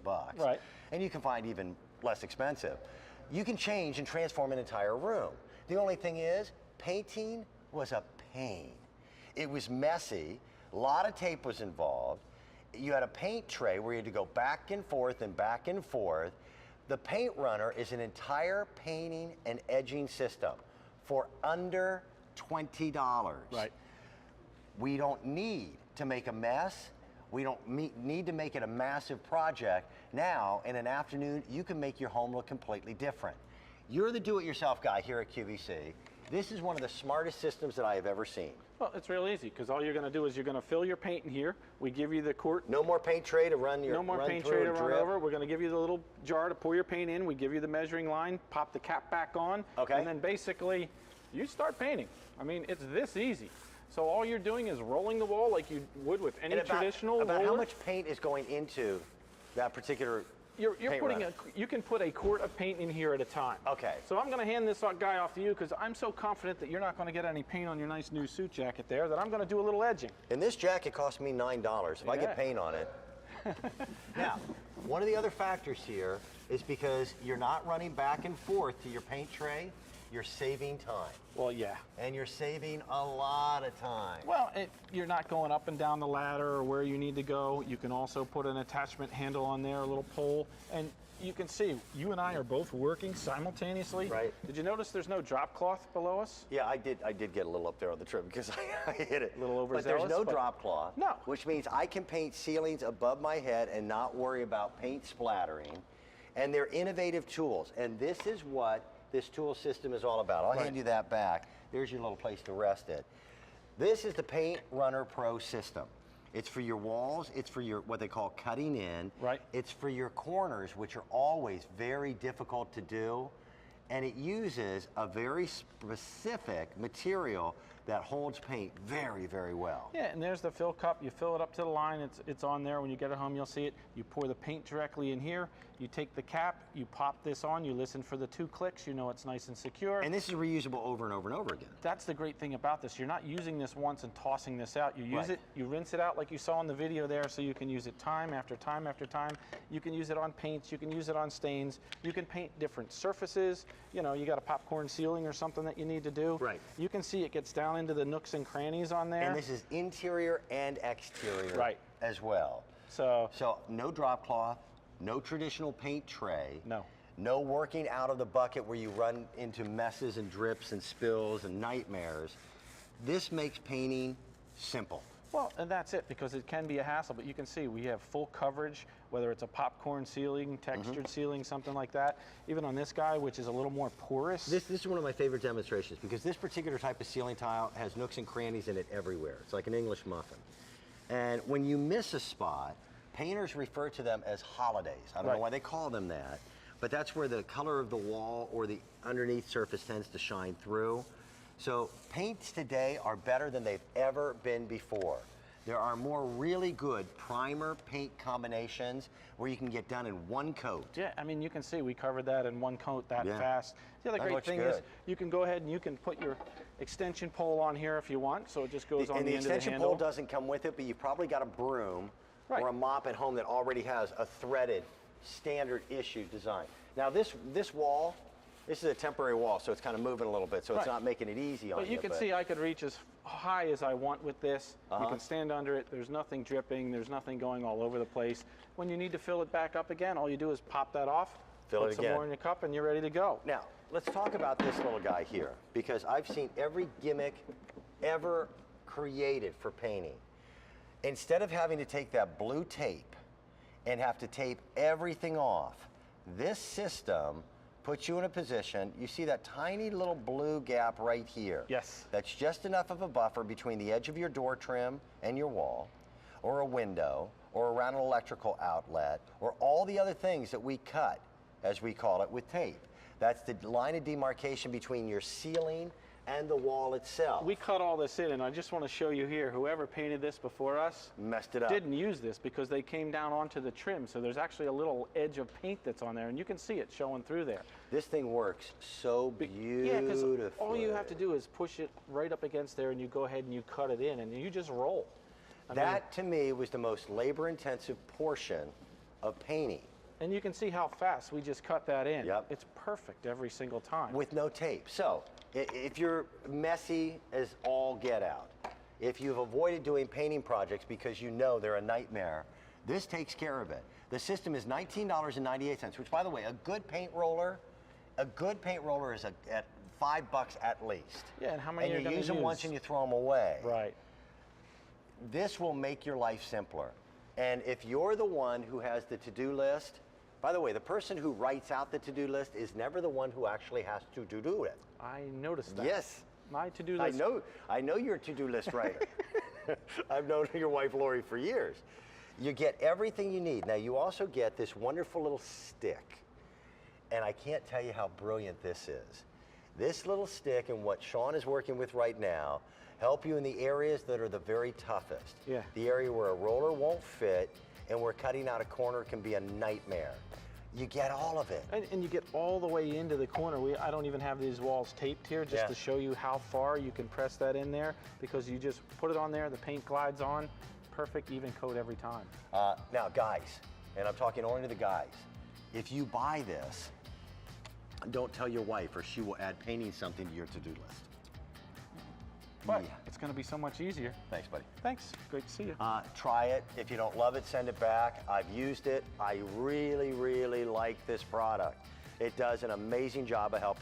bucks. Right. And you can find even less expensive. You can change and transform an entire room. The only thing is, painting was a pain. It was messy, a lot of tape was involved. You had a paint tray where you had to go back and forth and back and forth. The paint runner is an entire painting and edging system for under $20. Right. We don't need to make a mess. We don't need to make it a massive project. Now, in an afternoon, you can make your home look completely different. You're the do-it-yourself guy here at QVC. This is one of the smartest systems that I have ever seen. Well, it's real easy, because all you're going to do is you're going to fill your paint in here. We give you the quart. No more paint tray to run your No more paint tray to run over. We're going to give you the little jar to pour your paint in. We give you the measuring line, pop the cap back on, okay. And then basically you start painting. I mean, it's this easy. So all you're doing is rolling the wall like you would with any traditional roller. How much paint is going into that particular You're putting you can put a quart of paint in here at a time. Okay. So I'm going to hand this guy off to you because I'm so confident that you're not going to get any paint on your nice new suit jacket there that I'm going to do a little edging. And this jacket cost me $9 if I get paint on it. Now, one of the other factors here is because you're not running back and forth to your paint tray, you're saving time. Well, yeah. And you're saving a lot of time. Well, you're not going up and down the ladder or where you need to go. You can also put an attachment handle on there, a little pole, and you can see you and I are both working simultaneously. Right. Did you notice there's no drop cloth below us? Yeah, I did get a little up there on the trim because I hit it. A little overzealous. But there's no drop cloth. No. Which means I can paint ceilings above my head and not worry about paint splattering. And they're innovative tools. And this is what this tool system is all about. I'll hand you that back. There's your little place to rest it. This is the Paint Runner Pro system. It's for your walls, it's for your what they call cutting in. Right. It's for your corners, which are always very difficult to do. And it uses a very specific material that holds paint very, very well. Yeah, and there's the fill cup. You fill it up to the line. It's on there. When you get it home, you'll see it. You pour the paint directly in here. You take the cap, you pop this on, you listen for the 2 clicks, you know it's nice and secure. And this is reusable over and over and over again. That's the great thing about this. You're not using this once and tossing this out. You use it, you rinse it out like you saw in the video there, so you can use it time after time after time. You can use it on paints, you can use it on stains, you can paint different surfaces. You know, you got a popcorn ceiling or something that you need to do. Right. You can see it gets down into the nooks and crannies on there. And this is interior and exterior as well. So no drop cloth, no traditional paint tray. No. No working out of the bucket where you run into messes and drips and spills and nightmares. This makes painting simple. Well, and that's it, because it can be a hassle, but you can see we have full coverage, whether it's a popcorn ceiling, textured ceiling, something like that. Even on this guy, which is a little more porous. This is one of my favorite demonstrations because this particular type of ceiling tile has nooks and crannies in it everywhere. It's like an English muffin. And when you miss a spot, painters refer to them as holidays. I don't know why they call them that, but that's where the color of the wall or the underneath surface tends to shine through. So paints today are better than they've ever been before. There are more really good primer paint combinations where you can get done in one coat. Yeah, I mean, you can see we covered that in one coat that fast. The other great thing is you can go ahead and you can put your extension pole on here if you want, so it just goes on the end of the handle. And the extension pole doesn't come with it, but you've probably got a broom or a mop at home that already has a threaded standard issue design. Now this wall, this is a temporary wall, so it's kind of moving a little bit, so it's not making it easy on you. But you can see I could reach as high as I want with this. You can stand under it. There's nothing dripping. There's nothing going all over the place. When you need to fill it back up again, all you do is pop that off, put some more in your cup, and you're ready to go. Now, let's talk about this little guy here, because I've seen every gimmick ever created for painting. Instead of having to take that blue tape and have to tape everything off, this system puts you in a position, you see that tiny little blue gap right here. Yes. That's just enough of a buffer between the edge of your door trim and your wall, or a window, or around an electrical outlet, or all the other things that we cut, as we call it, with tape. That's the line of demarcation between your ceiling and the wall itself. We cut all this in, and I just want to show you here, whoever painted this before us messed it up. Didn't use this because they came down onto the trim, so there's actually a little edge of paint that's on there, and you can see it showing through there. This thing works so beautifully. Yeah, because all you have to do is push it right up against there, and you go ahead and you cut it in, and you just roll. That, to me, was the most labor-intensive portion of painting. And you can see how fast we just cut that in. Yep. It's perfect every single time. With no tape. So, if you're messy as all get out, if you've avoided doing painting projects because you know they're a nightmare, this takes care of it. The system is $19.98, which, by the way, a good paint roller is at $5 at least. Yeah, and how many and you're you use them use? once and you throw them away. Right. This will make your life simpler. And if you're the one who has the to-do list, by the way, the person who writes out the to-do list is never the one who actually has to do it. I noticed that. Yes. My to-do list. I know you're a to-do list writer. I've known your wife Lori for years. You get everything you need. Now you also get this wonderful little stick. And I can't tell you how brilliant this is. This little stick and what Sean is working with right now help you in the areas that are the very toughest. Yeah. The area where a roller won't fit and where cutting out a corner can be a nightmare. You get all of it. And you get all the way into the corner. I don't even have these walls taped here just to show you how far you can press that in there, because you just put it on there, the paint glides on, perfect even coat every time. Now guys, and I'm talking only to the guys, if you buy this, don't tell your wife or she will add painting something to your to-do list. But it's going to be so much easier. Thanks, buddy. Thanks. Great to see you. Try it. If you don't love it, send it back. I've used it. I really, really like this product. It does an amazing job of helping.